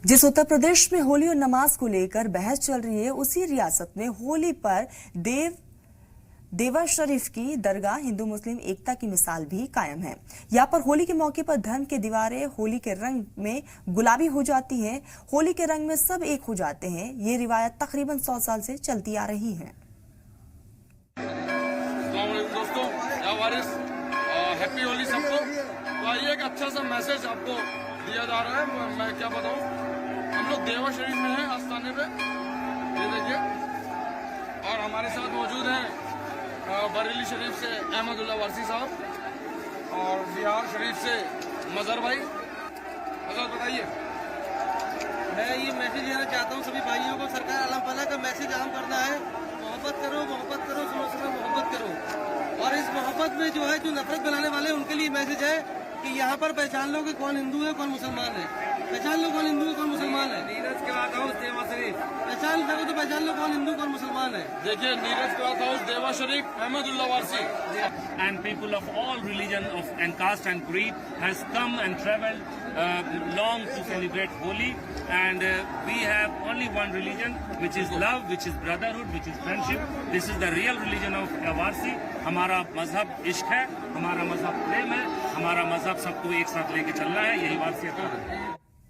जिस उत्तर प्रदेश में होली और नमाज को लेकर बहस चल रही है, उसी रियासत में होली पर देवा शरीफ की दरगाह हिंदू मुस्लिम एकता की मिसाल भी कायम है। यहाँ पर होली के मौके पर धर्म के दीवारें होली के रंग में गुलाबी हो जाती हैं। होली के रंग में सब एक हो जाते हैं। ये रिवायत तकरीबन 100 साल से चलती आ रही है। दोस्तों, हैप्पी होली सबको। तो आइए एक अच्छा सा मैसेज आपको दिया जा रहा है। मैं क्या बताऊं, हम लोग देवा शरीफ में हैं, आस्थाने पे, ये देखिए। और हमारे साथ मौजूद हैं बरेली शरीफ से अहमदुल्ला वारसी साहब और बिहार शरीफ से मजहर भाई। मजहर बताइए। मैं ये मैसेज देना चाहता हूँ सभी भाइयों को। सरकार अल्लाह ताला का मैसेज आम करना है, मोहब्बत करो, सुनो सुनो मोहब्बत करो। और इस मोहब्बत में जो है, जो नफरत बनाने वाले उनके लिए मैसेज है कि यहाँ पर पहचान लो कि कौन हिंदू है कौन मुसलमान है। पहचान लो कौन हिंदू है कौन मुसलमान है। नीरज क्लॉथ हाउस देवा शरीफ, पहचान सको तो पहचान लो कौन हिंदू कौन मुसलमान है। देखिए, नीरज क्लॉथ हाउस देवा शरीफ, Ahmadullah Warsi. And people of all religion and caste and creed has come and travelled long to celebrate Holi, and we have only one religion, which is love, which is brotherhood, which is friendship. This is the real religion of Warsi. हमारा मजहब इश्क है, हमारा मजहब प्रेम है, हमारा मजहब सबको एक साथ लेके चलना है। यही वारसियत है।